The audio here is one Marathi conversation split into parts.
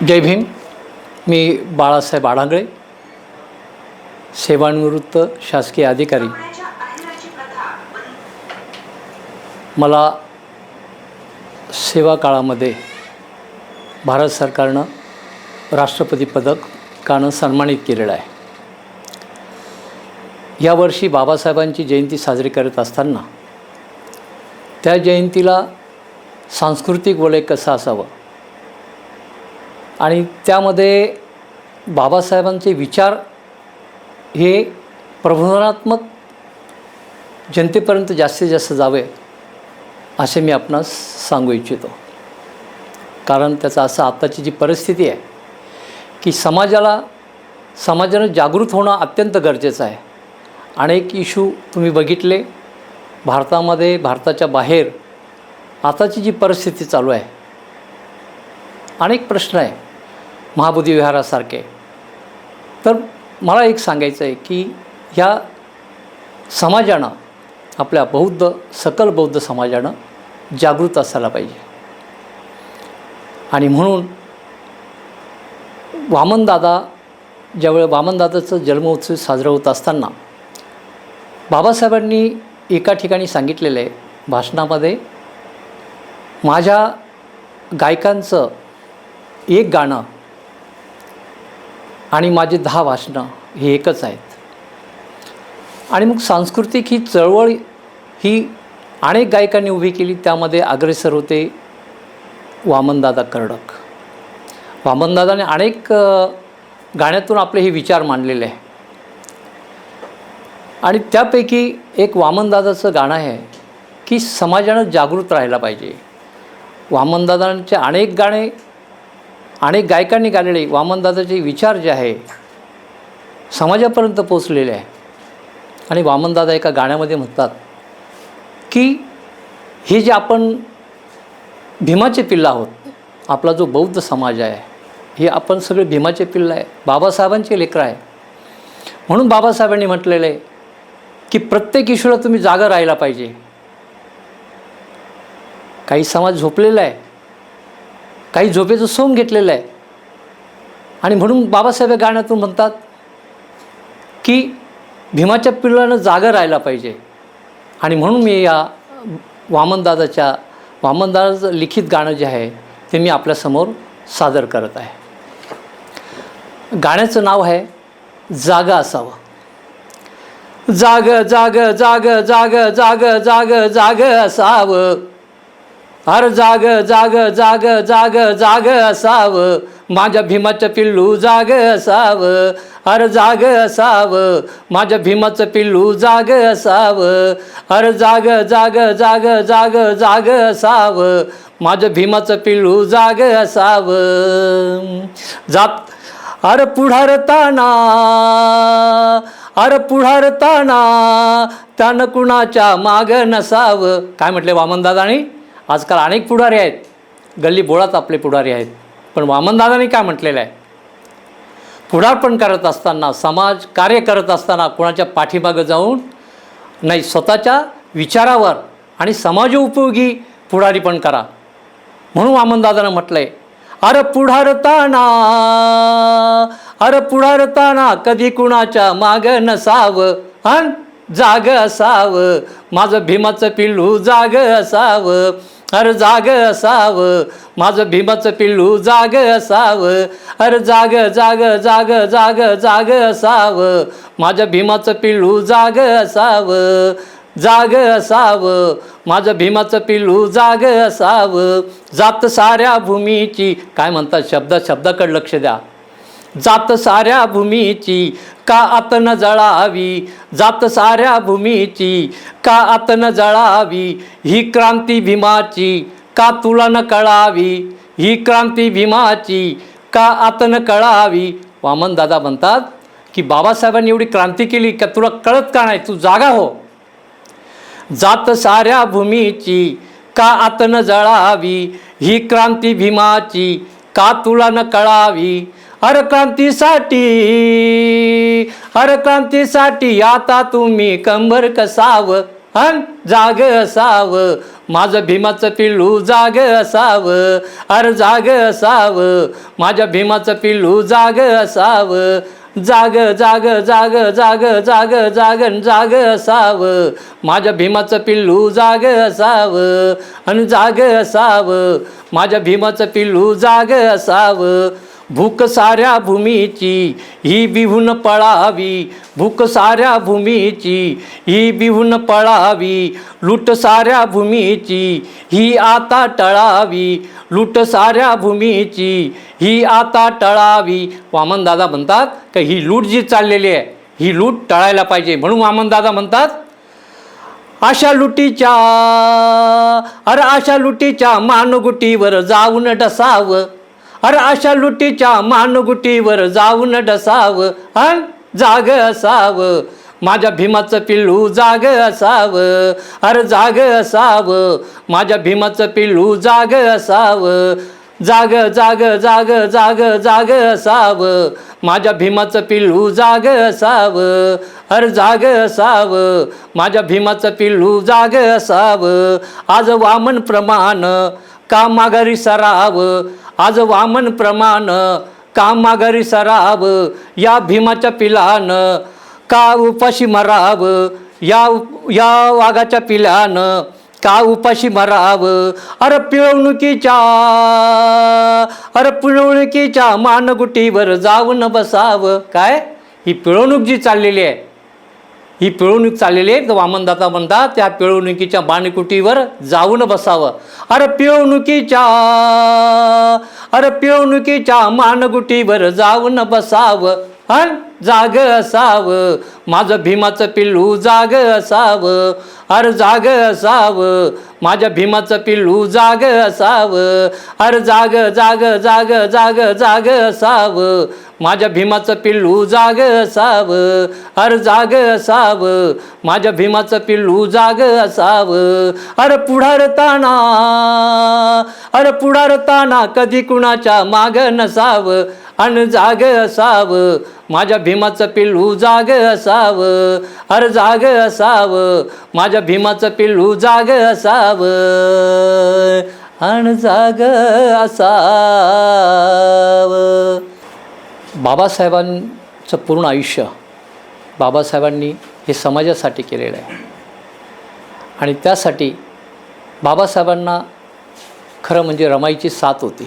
जय भीम. मी बाळासाहेब आढांगळे, सेवानिवृत्त शासकीय अधिकारी. मला सेवा काळामध्ये भारत सरकारनं राष्ट्रपती पदकानं सन्मानित केलेलं आहे. यावर्षी बाबासाहेबांची जयंती साजरी करत असताना त्या जयंतीला सांस्कृतिक वलय कसं असावं आणि त्यामध्ये बाबासाहेबांचे विचार हे प्रबोधनात्मक जनतेपर्यंत जास्तीत जास्त जावे असे मी आपणास सांगू इच्छितो. कारण त्याचा असं आत्ताची जी परिस्थिती आहे की समाजानं जागृत होणं अत्यंत गरजेचं आहे. अनेक इश्यू तुम्ही बघितले भारतामध्ये, भारताच्या बाहेर आताची जी परिस्थिती चालू आहे, अनेक प्रश्न आहे महाबोधी विहारासारखे. तर मला एक सांगायचं आहे की ह्या समाजानं, आपल्या सकल बौद्ध समाजानं जागृत असायला पाहिजे. आणि म्हणून ज्यावेळी वामनदादाचं जन्मोत्सव साजरा होत असताना बाबासाहेबांनी एका ठिकाणी सांगितलेलं आहे भाषणामध्ये, माझ्या गायकांचं एक गाणं आणि माझे 10 भाषणं हे एकच आहेत. आणि मग सांस्कृतिक ही चळवळ ही अनेक गायकांनी उभी केली. त्यामध्ये अग्रेसर होते वामनदादा कर्डक. वामनदादाने अनेक गाण्यातून आपले हे विचार मांडलेले आहे. आणि त्यापैकी एक वामनदादाचं गाणं आहे की समाजानं जागृत राहायला पाहिजे. वामनदादांचे अनेक गाणे अनेक गायकांनी गालेले वामनदादाचे विचार जे आहे समाजापर्यंत पोचलेले आहे. आणि वामनदादा एका गाण्यामध्ये म्हणतात की हे जे आपण भीमाचे पिल्लं आहोत, आपला जो बौद्ध समाज आहे हे आपण सगळे भीमाचे पिल्लं आहे, बाबासाहेबांचे लेकरं आहे. म्हणून बाबासाहेबांनी म्हटलेलं आहे की प्रत्येक इशूला तुम्ही जागा राहायला पाहिजे. काही समाज झोपलेला आहे, काही झोपेचं सोंग घेतलेलं आहे. आणि म्हणून बाबासाहेब गाण्यातून म्हणतात की भीमाच्या पिल्लानं जागा राहायला पाहिजे. आणि म्हणून मी या वामनदादाचं लिखित गाणं जे आहे ते मी आपल्यासमोर सादर करत आहे. गाण्याचं नाव आहे जागा असावं. जाग जाग जाग जाग जाग जाग जाग असावं, अरे जाग जाग जाग जाग जाग असावं, माझ्या भीमाचं पिल्लू जाग असावं, अरे जाग असावं, माझ्या भीमाचं पिल्लू जाग असावं, अरे जाग जाग जाग जाग जाग असावं, माझं भीमाचं पिल्लू जाग असावं. अरे पुढारताना त्यानं कुणाच्या मागं नसावं. काय म्हटले वामनदादांनी? आजकाल अनेक पुढारी आहेत, गल्ली बोळात आपले पुढारी आहेत, पण वामनदादांनी काय म्हटलेलं आहे? पुढारपण करत असताना, समाज कार्य करत असताना कुणाच्या पाठीमागं जाऊन नाही, स्वतःच्या विचारावर आणि समाजोपयोगी पुढारीपण करा. म्हणून वामनदादानं म्हटलं आहे, अरे पुढारताना कधी कुणाच्या मागं नसावं, अन जाग असावं, माझं भीमाचं पिल्लू जाग असावं, अरे जाग असावं, माझं भीमाचं पिल्लू जाग असावं, अरे जाग जाग जाग जाग जाग असावं, माझ्या भीमाचं पिल्लू जाग असावं, जाग असावं, माझं भीमाचं पिल्लू जाग असावं. जात साऱ्या भूमीची, काय म्हणतात शब्दाकडे लक्ष द्या. जात साऱ्या भूमीची का आतन जळावी, जात साऱ्या भूमीची का आतन जळावी, ही क्रांती भीमाची का तुला न कळावी, ही क्रांती भीमाची का आतन कळावी. वामनदादा म्हणतात की बाबासाहेबांनी एवढी क्रांती केली का तुला कळत का नाही? तू जागा हो. जात साऱ्या भूमीची का आतन जळावी, ही क्रांती भीमाची का तुला न कळावी. अरे क्रांतीसाठी आता तुम्ही कंबर कसावं, अन जाग असावं माझं भीमाचं पिल्लू जाग असावं, अरे जाग असावं माझ्या भीमाचं पिल्लू जाग असावं, जाग जाग जाग जाग जाग जागन जाग असावं माझ्या भीमाचं पिल्लू जाग असावं, आणि जाग असावं माझ्या भीमाचं पिल्लू जाग असावं. भूक साऱ्या भूमीची ही बिहून पळावी, भूक साऱ्या भूमीची ही बिहून पळावी, लूट साऱ्या भूमीची ही आता टळावी, लूट साऱ्या भूमीची ही आता टळावी. वामनदादा म्हणतात की ही लूट जी चाललेली आहे ही लूट टळायला पाहिजे, म्हणून वामनदादा म्हणतात अशा लुटीच्या, अरे अशा लुटीच्या मानगुटीवर जाऊन डसावं, अरे अशा लुटीच्या मानगुटीवर जाऊन डसावं, अन जाग असावं माझ्या भीमाचं पिल्लू जाग असावं, अरे जाग असावं माझ्या भीमाचं पिल्लू जाग असावं, जाग जाग जाग जाग जाग असावं माझ्या भीमाचं पिल्लू जाग असावं, अरे जाग असावं माझ्या भीमाचं पिल्लू जाग असावं. आज वामन प्रमाण का माघारी सरावं, आज वामन प्रमाण का माघारी सरावं, या भीमाच्या पिलानं का उपाशी मरावं, या वाघाच्या पिलानं का उपाशी मरावं. अरे पिळवणुकीच्या मानगुटीवर जाऊन बसावं. काय ही पिळवणूक जी चाललेली आहे, ही पिळवणूक चाललेली आहे, तर वामनदादा म्हणतात त्या पिळवणुकीच्या मानगुटीवर जाऊन बसावं. अरे पिळवणुकीच्या मानगुटीवर जाऊन बसावं, अन जाग असावं माझं भीमाचं पिल्लू जाग असावं, अरे जाग असावं माझ्या भीमाचं पिल्लू जाग असावं, अरे जाग जाग जाग जाग जाग असावं माझ्या भीमाचं पिल्लू जाग असावं, अरे जाग असावं माझ्या भीमाचं पिल्लू जाग असावं. अरे पुढारताना कधी कुणाच्या माग नसावं, अन जाग असावं माझ्या भीमाचं पिल्लू जाग असावं, अरे जाग असावं माझ्या भीमाचं पिल्लू जाग असावं, अन जाग असावं. बाबासाहेबांचं पूर्ण आयुष्य बाबासाहेबांनी हे समाजासाठी केलेलं आहे, आणि त्यासाठी बाबासाहेबांना खरं म्हणजे रमाईची साथ होती.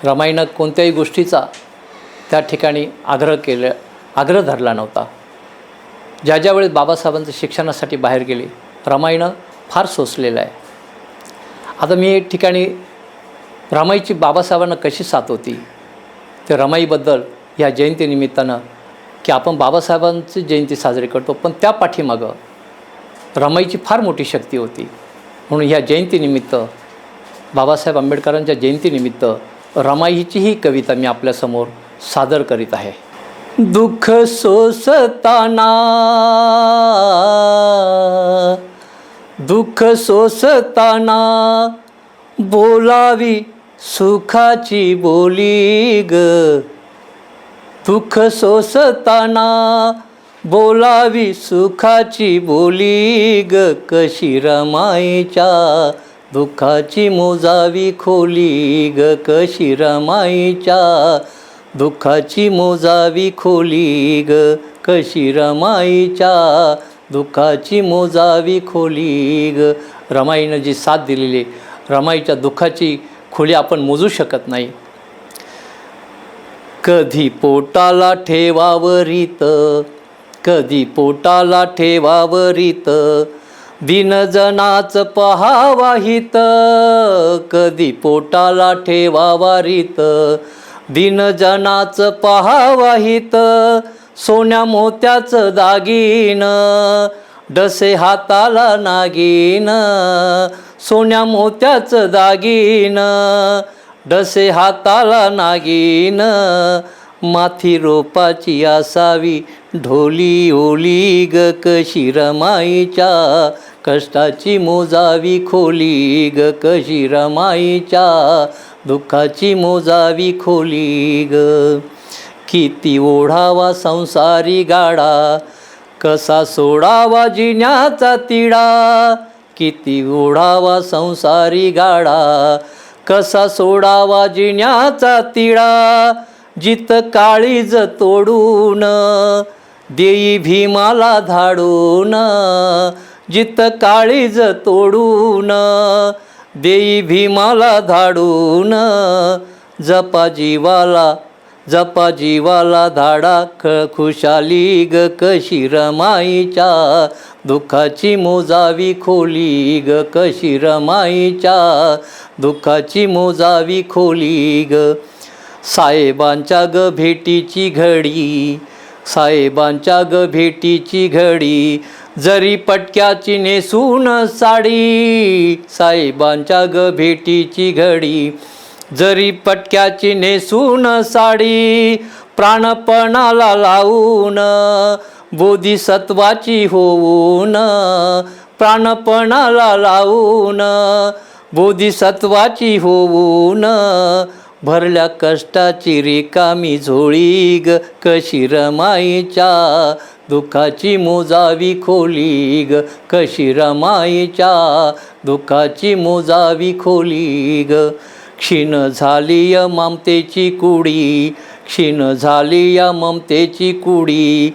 रमाईनं कोणत्याही गोष्टीचा त्या ठिकाणी आग्रह धरला नव्हता. ज्या वेळेस बाबासाहेबांचं शिक्षणासाठी बाहेर गेले, रमाईनं फार सोसलेलं आहे. आता मी एक ठिकाणी रमाईची बाबासाहेबांना कशी साथ होती ते रमाईबद्दल ह्या जयंतीनिमित्तानं, की आपण बाबासाहेबांची जयंती साजरी करतो, पण त्या पाठीमागं रमाईची फार मोठी शक्ती होती. म्हणून ह्या जयंतीनिमित्त, बाबासाहेब आंबेडकरांच्या जयंतीनिमित्त रमाईची ही कविता मी आपल्यासमोर सादर करीत आहे. दुःख सोसताना बोलावी सुखाची बोली ग, दुःख सोसताना बोलावी सुखाची बोली ग, कशी रमाईच्या दुःखाची मोजावी खोली ग, कशी रमाईच्या दुःखाची मोजावी खोली ग, कशी रमाईच्या दुःखाची मोजावी खोली ग. रमाईनं जी साथ दिलेली, रमाईच्या दुःखाची खोली आपण मोजू शकत नाही. कधी पोटाला ठेवावरीत, कधी पोटाला ठेवावरीत, दिनजनाच पहावाहित, कधी पोटाला ठेवावरीत, दिनजनाच पहावाहित, सोन्या मोत्याचं दागीन, डसे हाताला नागीन, सोन्या मोत्याचं दागीन, डसे हाताला नागीन, माथी रोपाची असावी ढोली ओली ग, कशी रमाईच्या कष्टाची मोजावी खोली ग, कशी रमाईच्या दुःखाची मोजावी खोली ग. किती ओढावा संसारी गाडा, कसा सोडावा जिन्याचा तिडा, किती ओढावा संसारी गाडा. कसा सोडावा जिन्याचा तिडा, जित काळीज तोडून देई भीमाला धाडून. जित काळीज तोडून देई भीमाला धाडून. जपा जीवाला धाडा, खुशाली ग कशी रमाईच्या, दुःखाची मोजावी खोली ग कशी रमाईच्या, दुःखाची मोजावी खोली ग. साहेबांच्या ग भेटीची घडी, साहेबांच्या ग भेटीची घडी, जरी पटक्याची नेसून साडी. साहेबांच्या ग भेटीची घडी, जरी पटक्याची नेसून साडी. प्राणपणाला लावून बोधिसत्वाची होऊन, प्राणपणाला लावून बोधिसत्वाची होऊन. भरल्या कष्टाची रिकामी झोळी ग कशी रमाईच्या, दुःखाची मोजावी खोली ग कशी रमाईच्या, दुःखाची मोजावी खोली ग. क्षीण झाली या ममतेची कुडी, क्षीण झाली या ममतेची कुडी,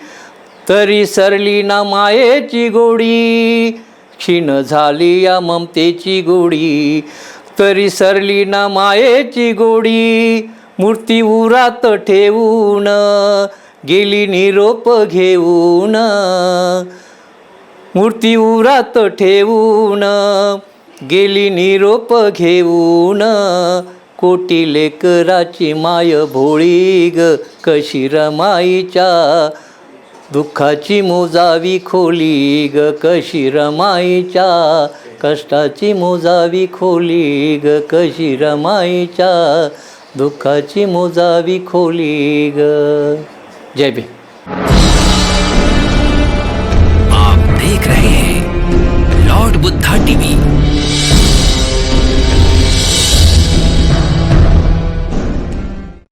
तरी सरली ना मायेची गोडी. क्षीण झाली या ममतेची गोडी, तरी सरली ना मायेची गोडी. मूर्ती उरात ठेवून गेली निरोप घेऊन, मूर्ती उरात ठेवून गेली निरोप घेऊन. कोटी लेकराची माय भोळी ग कशी रमाईच्या, दुःखाची मोजावी खोली ग कशी रमाईच्या, कष्टाची मोजावी खोली ग कशी रमाईच्या, दुःखाची मोजावी खोली ग. जय भीम.